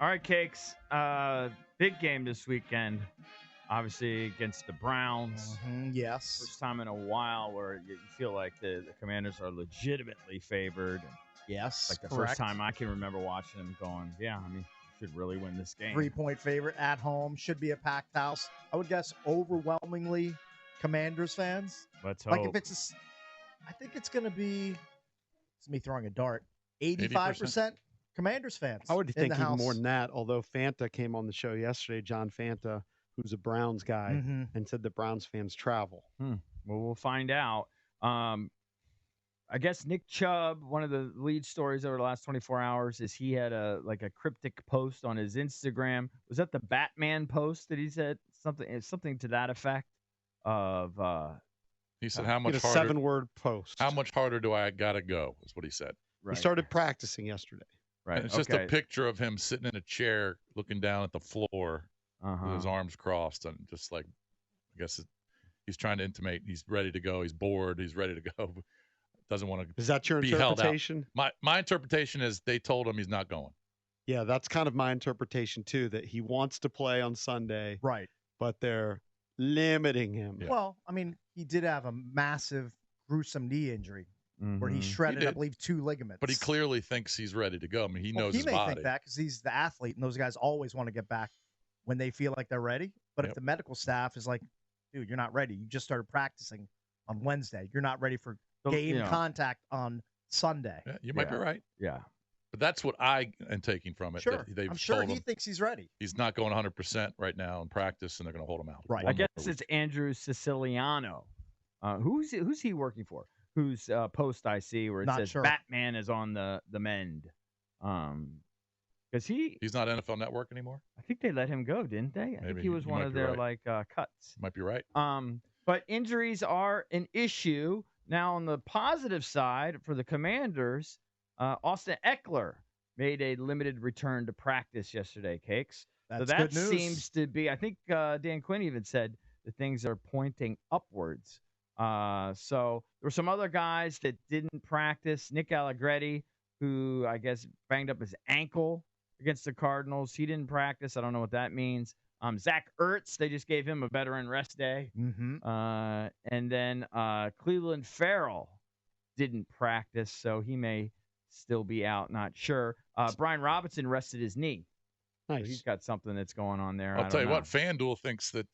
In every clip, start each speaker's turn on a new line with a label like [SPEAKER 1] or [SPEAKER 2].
[SPEAKER 1] All right, Cakes. Big game this weekend. Obviously against the Browns.
[SPEAKER 2] Yes.
[SPEAKER 1] First time in a while where you feel like the Commanders are legitimately favored.
[SPEAKER 2] Yes.
[SPEAKER 1] Like the
[SPEAKER 2] correct.
[SPEAKER 1] first time I can remember watching them going, yeah, I mean, should really win this game.
[SPEAKER 2] 3-point favorite at home. Should be a packed house. I would guess overwhelmingly Commanders fans.
[SPEAKER 1] Let's hope.
[SPEAKER 2] Like if it's I think it's going to be, it's me throwing a dart, 85% Commanders fans.
[SPEAKER 3] I would
[SPEAKER 2] in
[SPEAKER 3] think
[SPEAKER 2] the
[SPEAKER 3] even
[SPEAKER 2] house.
[SPEAKER 3] more than that, although Fanta came on the show yesterday, John Fanta, who's a Browns guy, and said that Browns fans travel.
[SPEAKER 1] Well, we'll find out. I guess Nick Chubb, one of the lead stories over the last 24 hours is he had a cryptic post on his Instagram. Was that the Batman post that he said something to that effect of
[SPEAKER 4] he said how much
[SPEAKER 3] a
[SPEAKER 4] harder
[SPEAKER 3] 7-word post.
[SPEAKER 4] How much harder do I gotta go? Is what he said.
[SPEAKER 1] Right.
[SPEAKER 3] He started practicing yesterday.
[SPEAKER 1] Right.
[SPEAKER 4] And it's just a picture of him sitting in a chair looking down at the floor with his arms crossed and just like, I guess he's trying to intimate he's ready to go. He's bored. He's ready to go. Doesn't want to.
[SPEAKER 3] Is that your
[SPEAKER 4] be held out.
[SPEAKER 3] interpretation?
[SPEAKER 4] My interpretation is they told him he's not going.
[SPEAKER 3] Yeah, that's kind of my interpretation too. That he wants to play on Sunday,
[SPEAKER 2] right?
[SPEAKER 3] But they're limiting him.
[SPEAKER 4] Yeah.
[SPEAKER 2] Well, I mean, he did have a massive, gruesome knee injury where he shredded, I believe, 2 ligaments.
[SPEAKER 4] But he clearly thinks he's ready to go. I mean, he knows
[SPEAKER 2] he
[SPEAKER 4] his
[SPEAKER 2] may
[SPEAKER 4] body.
[SPEAKER 2] think that because he's the athlete, and those guys always want to get back when they feel like they're ready. But if the medical staff is like, dude, you're not ready. You just started practicing on Wednesday. You're not ready for game contact on Sunday.
[SPEAKER 4] Yeah, you might be right.
[SPEAKER 1] Yeah.
[SPEAKER 4] But that's what I am taking from it.
[SPEAKER 2] Sure.
[SPEAKER 4] They've
[SPEAKER 2] I'm sure
[SPEAKER 4] told
[SPEAKER 2] he
[SPEAKER 4] him
[SPEAKER 2] thinks he's ready.
[SPEAKER 4] he's not going 100% right now in practice, and they're going to hold him out.
[SPEAKER 2] Right.
[SPEAKER 1] I guess it's Andrew Siciliano. Who's he working for? Whose post I see where it
[SPEAKER 2] Not
[SPEAKER 1] says
[SPEAKER 2] sure.
[SPEAKER 1] Batman is on the mend. Because
[SPEAKER 4] he's not NFL Network anymore.
[SPEAKER 1] I think they let him go, didn't they? I think he was
[SPEAKER 4] you
[SPEAKER 1] one
[SPEAKER 4] might
[SPEAKER 1] of
[SPEAKER 4] be
[SPEAKER 1] their
[SPEAKER 4] right.
[SPEAKER 1] cuts.
[SPEAKER 4] Might be right.
[SPEAKER 1] But injuries are an issue. Now, on the positive side for the Commanders, Austin Ekeler made a limited return to practice yesterday, Cakes.
[SPEAKER 2] That's
[SPEAKER 1] so that
[SPEAKER 2] good news.
[SPEAKER 1] seems to be, I think Dan Quinn even said that things are pointing upwards. So there were some other guys that didn't practice. Nick Allegretti, who I guess banged up his ankle against the Cardinals. He didn't practice. I don't know what that means. Zach Ertz, they just gave him a veteran rest day. And then Cleveland Farrell didn't practice, so he may still be out, not sure. Brian Robinson rested his knee.
[SPEAKER 3] Nice.
[SPEAKER 1] He's got something that's going on there.
[SPEAKER 4] I'll tell you what, FanDuel thinks that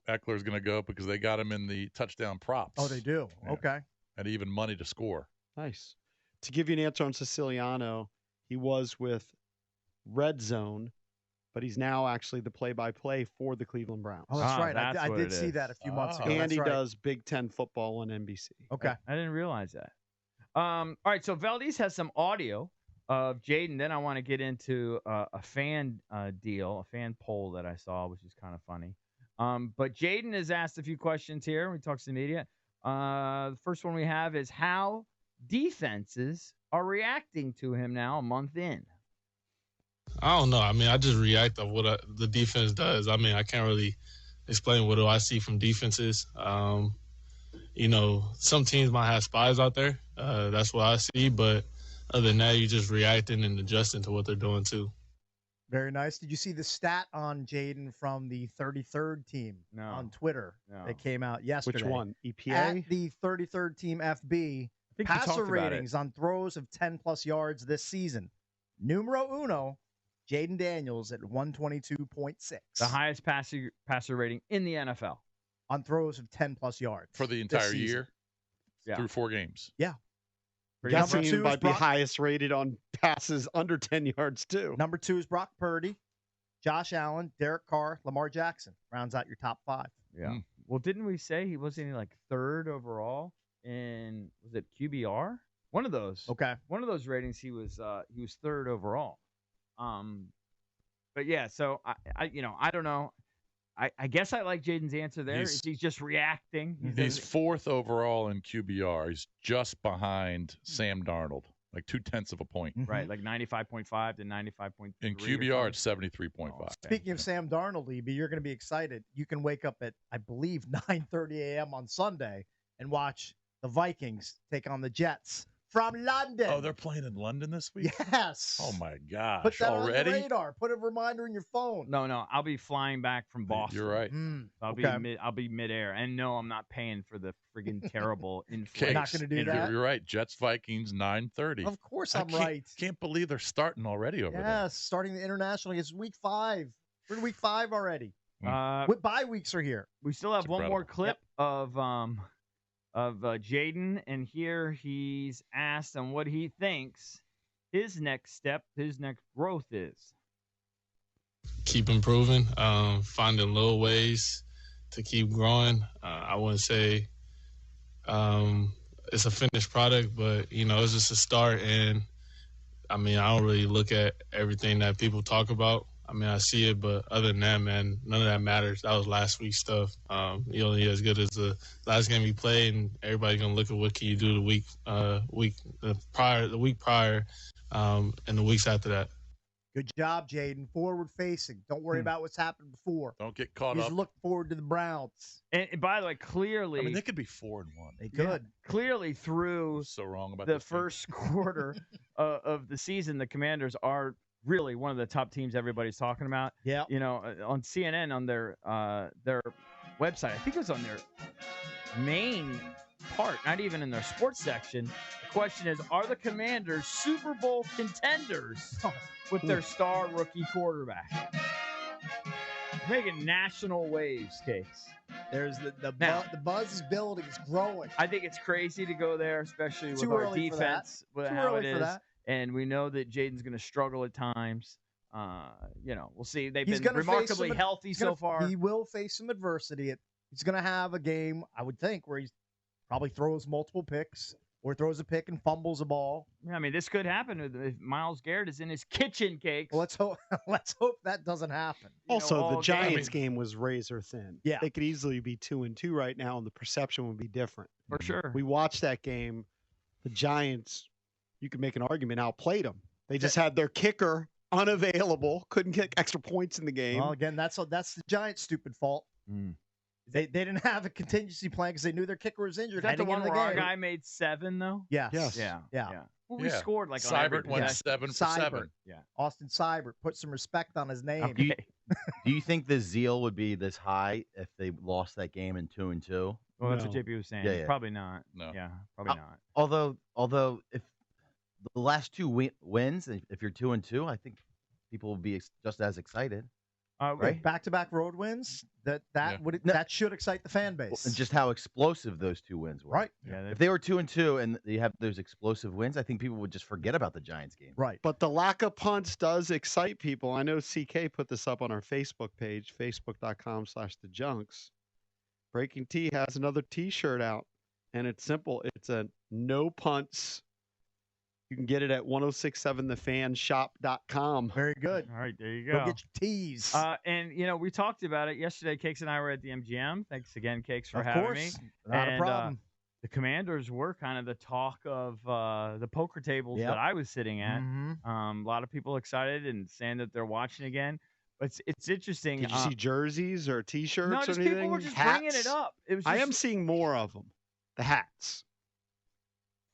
[SPEAKER 4] Eckler's going to go because they got him in the touchdown props.
[SPEAKER 2] Oh, they do?
[SPEAKER 4] Yeah.
[SPEAKER 2] Okay.
[SPEAKER 4] And even money to score.
[SPEAKER 3] Nice. To give you an answer on Siciliano, he was with Red Zone, but he's now actually the play-by-play for the Cleveland Browns.
[SPEAKER 2] Oh, that's right. I did see that a few months ago.
[SPEAKER 3] And
[SPEAKER 2] That's
[SPEAKER 3] he
[SPEAKER 2] right.
[SPEAKER 3] does Big Ten football on NBC.
[SPEAKER 2] Okay.
[SPEAKER 1] I didn't realize that. All right, so Valdez has some audio of Jaden. Then I want to get into a fan deal, a fan poll that I saw, which is kind of funny. But Jaden has asked a few questions here when he talks to the media. The first one we have is how defenses are reacting to him now a month in.
[SPEAKER 5] I don't know. I mean, I just react to what the defense does. I mean, I can't really explain what do I see from defenses. You know, some teams might have spies out there. That's what I see. But other than that, you're just reacting and adjusting to what they're doing too.
[SPEAKER 2] Very nice. Did you see the stat on Jaden from the 33rd team on Twitter that came out yesterday?
[SPEAKER 3] Which one? EPA?
[SPEAKER 2] At the 33rd team FB, passer ratings on throws of 10-plus yards this season. Numero uno, Jaden Daniels at 122.6.
[SPEAKER 1] The highest passer rating in the NFL.
[SPEAKER 2] On throws of 10-plus yards.
[SPEAKER 4] For the entire year?
[SPEAKER 1] Yeah.
[SPEAKER 4] Through 4 games?
[SPEAKER 2] Yeah.
[SPEAKER 3] Guessing he might be highest rated on passes under 10 yards, too.
[SPEAKER 2] Number 2 is Brock Purdy, Josh Allen, Derek Carr, Lamar Jackson. Rounds out your top 5.
[SPEAKER 1] Yeah. Well, didn't we say he wasn't like 3rd overall in, was it QBR? One of those.
[SPEAKER 2] Okay.
[SPEAKER 1] One of those ratings, he was 3rd overall. But yeah, so I don't know. I guess I like Jaden's answer there. He's just reacting.
[SPEAKER 4] He's 4th overall in QBR. He's just behind Sam Darnold, like 0.2 of a point.
[SPEAKER 1] Right, like 95.5 to 95.3.
[SPEAKER 4] In QBR, it's 73.5.
[SPEAKER 2] Speaking of Sam Darnold, EB, you're going to be excited. You can wake up at, I believe, 9:30 a.m. on Sunday and watch the Vikings take on the Jets from London.
[SPEAKER 4] Oh, they're playing in London this week?
[SPEAKER 2] Yes.
[SPEAKER 4] Oh, my gosh.
[SPEAKER 2] Put that
[SPEAKER 4] already?
[SPEAKER 2] on your radar. Put a reminder in your phone.
[SPEAKER 1] No, I'll be flying back from Boston.
[SPEAKER 4] You're right.
[SPEAKER 1] I'll be midair, and no, I'm not paying for the friggin' terrible inflation.
[SPEAKER 2] Not going to do that.
[SPEAKER 4] You're right. Jets Vikings 9:30.
[SPEAKER 2] Of course, I'm right.
[SPEAKER 4] Can't believe they're starting already over there.
[SPEAKER 2] Yes, starting the international. It's week 5. We're in week 5 already. What bye weeks are here?
[SPEAKER 1] We still have one more clip of Jaden, and here he's asked on what he thinks his next step, his next growth is.
[SPEAKER 5] Keep improving, finding little ways to keep growing. I wouldn't say it's a finished product, but, it's just a start. And, I don't really look at everything that people talk about. I see it, but other than that, man, none of that matters. That was last week's stuff. You're only as good as the last game you played, and everybody's gonna look at what can you do the week prior, and the weeks after that.
[SPEAKER 2] Good job, Jaden. Forward facing. Don't worry about what's happened before.
[SPEAKER 4] Don't get caught
[SPEAKER 2] He's
[SPEAKER 4] up.
[SPEAKER 2] looking forward to the Browns.
[SPEAKER 1] And by the way, clearly,
[SPEAKER 4] they could be 4-1.
[SPEAKER 2] They could.
[SPEAKER 1] Yeah, clearly through
[SPEAKER 4] So wrong about
[SPEAKER 1] the first quarter of the season, the Commanders are really one of the top teams everybody's talking about.
[SPEAKER 2] Yeah.
[SPEAKER 1] On CNN, on their website, I think it was on their main part, not even in their sports section. The question is, are the Commanders Super Bowl contenders with their star rookie quarterback? Making national waves, Case.
[SPEAKER 2] There's the buzz is building. It's growing.
[SPEAKER 1] I think it's crazy to go there, especially with
[SPEAKER 2] Too
[SPEAKER 1] our
[SPEAKER 2] early for that.
[SPEAKER 1] defense, with
[SPEAKER 2] Too
[SPEAKER 1] how
[SPEAKER 2] early
[SPEAKER 1] it
[SPEAKER 2] for
[SPEAKER 1] is.
[SPEAKER 2] that.
[SPEAKER 1] And we know that Jaden's going to struggle at times. We'll see. They've
[SPEAKER 2] He's
[SPEAKER 1] been
[SPEAKER 2] gonna
[SPEAKER 1] remarkably healthy so far.
[SPEAKER 2] He will face some adversity. He's going to have a game, I would think, where he probably throws multiple picks or throws a pick and fumbles a ball.
[SPEAKER 1] This could happen if Myles Garrett is in his kitchen cakes.
[SPEAKER 2] Well, let's hope that doesn't happen.
[SPEAKER 3] Also, the Giants game was razor thin.
[SPEAKER 2] Yeah.
[SPEAKER 3] They could easily be 2-2 right now, and the perception would be different.
[SPEAKER 1] For sure.
[SPEAKER 3] We watched that game. The Giants, you could make an argument, outplayed them. They just had their kicker unavailable, couldn't kick extra points in the game.
[SPEAKER 2] Well, again, that's the Giants' stupid fault. They didn't have a contingency plan because they knew their kicker was injured.
[SPEAKER 1] Is that the
[SPEAKER 2] heading
[SPEAKER 1] one
[SPEAKER 2] into
[SPEAKER 1] where our
[SPEAKER 2] game.
[SPEAKER 1] guy made 7, though?
[SPEAKER 2] Yes.
[SPEAKER 3] Yes.
[SPEAKER 1] Yeah. Well, we scored like on every
[SPEAKER 4] Seibert went
[SPEAKER 1] possession.
[SPEAKER 4] 7 for
[SPEAKER 2] Seibert.
[SPEAKER 4] 7.
[SPEAKER 1] Yeah.
[SPEAKER 2] Austin Seibert. Put some respect on his name.
[SPEAKER 1] Okay.
[SPEAKER 6] Do you think the zeal would be this high if they lost that game in 2-2?
[SPEAKER 1] Well, that's
[SPEAKER 3] No.
[SPEAKER 1] what JP was saying.
[SPEAKER 6] Yeah.
[SPEAKER 1] Probably not.
[SPEAKER 4] No.
[SPEAKER 1] Yeah, probably not.
[SPEAKER 6] Although if the last 2 wins, if you're 2-2, I think people will be just as excited. Right?
[SPEAKER 2] Back-to-back road wins. That should excite the fan base.
[SPEAKER 6] And just how explosive those 2 wins were.
[SPEAKER 2] Right.
[SPEAKER 1] Yeah.
[SPEAKER 6] If they were 2-2 and you have those explosive wins, I think people would just forget about the Giants game.
[SPEAKER 2] Right.
[SPEAKER 3] But the lack of punts does excite people. I know CK put this up on our Facebook page, facebook.com/thejunks. Breaking T has another T-shirt out, and it's simple. It's a no punts. You can get it at 1067thefanshop.com.
[SPEAKER 2] Very good.
[SPEAKER 1] All right, there you
[SPEAKER 2] Go
[SPEAKER 1] go.
[SPEAKER 2] get your tees.
[SPEAKER 1] And we talked about it yesterday. Cakes and I were at the MGM. Thanks again, Cakes, for
[SPEAKER 2] of
[SPEAKER 1] having
[SPEAKER 2] course.
[SPEAKER 1] me.
[SPEAKER 2] Not a problem.
[SPEAKER 1] The Commanders were kind of the talk of the poker tables that I was sitting at.
[SPEAKER 2] Mhm.
[SPEAKER 1] A lot of people excited and saying that they're watching again. But it's interesting.
[SPEAKER 3] Did you see jerseys or T-shirts
[SPEAKER 1] no,
[SPEAKER 3] or
[SPEAKER 1] just
[SPEAKER 3] anything?
[SPEAKER 1] people were just
[SPEAKER 3] Hats?
[SPEAKER 1] bringing it up. It was.
[SPEAKER 3] I
[SPEAKER 1] just-
[SPEAKER 3] am seeing more of them. The hats.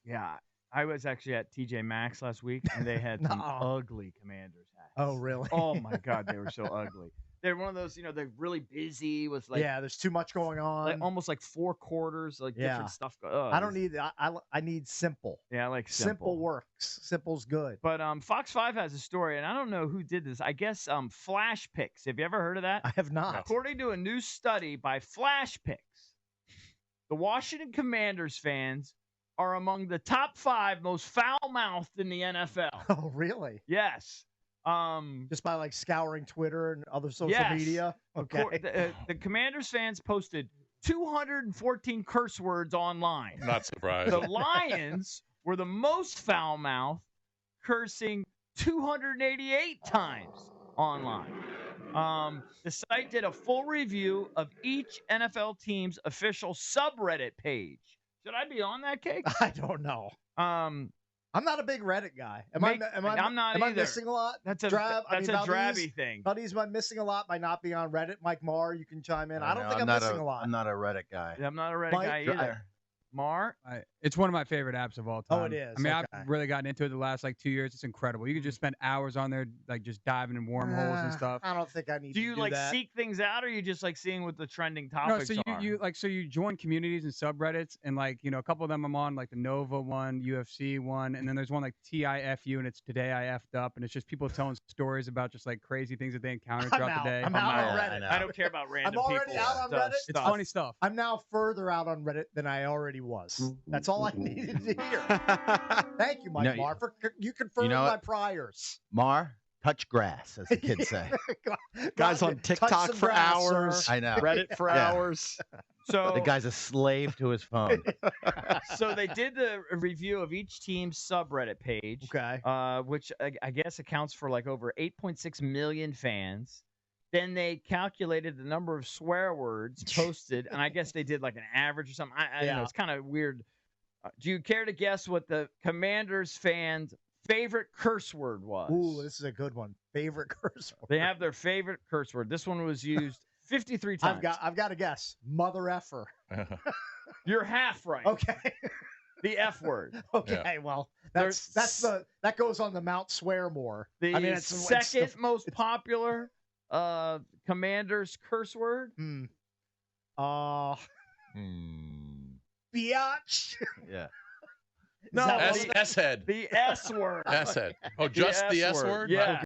[SPEAKER 1] Yeah, I was actually at TJ Maxx last week, and they had some ugly Commanders hats.
[SPEAKER 2] Oh, really?
[SPEAKER 1] Oh my God, they were so ugly. They're one of those, they're really busy with
[SPEAKER 2] there's too much going on.
[SPEAKER 1] almost like 4 quarters, different stuff.
[SPEAKER 2] I don't need that. I need simple.
[SPEAKER 1] Yeah, I like
[SPEAKER 2] Simple works. Simple's good.
[SPEAKER 1] But Fox 5 has a story, and I don't know who did this. I guess Flash Picks. Have you ever heard of that?
[SPEAKER 2] I have not.
[SPEAKER 1] According to a new study by Flash Picks, the Washington Commanders fans are among the top 5 most foul-mouthed in the NFL.
[SPEAKER 2] Oh, really?
[SPEAKER 1] Yes.
[SPEAKER 2] Just by scouring Twitter and other social media. Okay.
[SPEAKER 1] The Commanders fans posted 214 curse words online.
[SPEAKER 4] Not surprised.
[SPEAKER 1] The Lions were the most foul-mouthed, cursing 288 times online. The site did a full review of each NFL team's official subreddit page. Should I be on that, Cake?
[SPEAKER 2] I don't know. I'm not a big Reddit guy. Am
[SPEAKER 1] I'm not
[SPEAKER 2] am I
[SPEAKER 1] either.
[SPEAKER 2] missing a lot?
[SPEAKER 1] That's a
[SPEAKER 2] Drab?
[SPEAKER 1] that's a drabby thing.
[SPEAKER 2] Buddies, am I missing a lot by not being on Reddit? Mike Marr, you can chime in. I don't think I'm
[SPEAKER 6] not
[SPEAKER 2] missing a lot.
[SPEAKER 6] I'm not a Reddit guy.
[SPEAKER 1] I'm not a Reddit
[SPEAKER 2] Mike,
[SPEAKER 1] guy either. Mar?
[SPEAKER 7] It's one of my favorite apps of all time.
[SPEAKER 2] Oh, it is.
[SPEAKER 7] I mean,
[SPEAKER 2] Okay.
[SPEAKER 7] I've really gotten into it the last 2 years. It's incredible. You can just spend hours on there, just diving in wormholes and stuff.
[SPEAKER 2] I don't think I need.
[SPEAKER 1] Do you
[SPEAKER 2] do that.
[SPEAKER 1] seek things out, or you just like seeing what the trending
[SPEAKER 7] No,
[SPEAKER 1] topics
[SPEAKER 7] so
[SPEAKER 1] are?
[SPEAKER 7] you join communities and subreddits, and a couple of them I'm on, like the Nova one, UFC one, and then there's one like TIFU, and it's Today I F'd Up, and it's just people telling stories about just crazy things that they encountered throughout the day.
[SPEAKER 2] I'm out on Reddit.
[SPEAKER 1] I don't care about random people.
[SPEAKER 2] I'm already out on Reddit.
[SPEAKER 7] It's funny stuff.
[SPEAKER 2] I'm now further out on Reddit than I already was. That's all I needed to hear. Thank you, Mike Mar, for you confirmed my priors.
[SPEAKER 6] Mar, touch grass, as the kids say.
[SPEAKER 3] Guys on TikTok for hours.
[SPEAKER 6] I know.
[SPEAKER 3] Reddit for hours.
[SPEAKER 1] So
[SPEAKER 6] the guy's a slave to his phone.
[SPEAKER 1] So they did the review of each team's subreddit page, which I guess accounts for over 8.6 million fans. Then they calculated the number of swear words posted, and I guess they did an average or something. I don't know. It's kind of weird. Do you care to guess what the Commanders fans' favorite curse word was?
[SPEAKER 2] Ooh, this is a good one. Favorite curse word.
[SPEAKER 1] They have their favorite curse word. This one was used 53 times.
[SPEAKER 2] I've got to guess. Mother effer.
[SPEAKER 1] You're half right.
[SPEAKER 2] Okay.
[SPEAKER 1] The F word.
[SPEAKER 2] Okay, well, that goes on the Mount Swearmore.
[SPEAKER 1] The second most popular Commanders curse word.
[SPEAKER 2] Biatch.
[SPEAKER 6] Yeah.
[SPEAKER 1] No,
[SPEAKER 4] S-head.
[SPEAKER 1] The S word.
[SPEAKER 4] S-head. Oh, just the S word?
[SPEAKER 1] Yeah.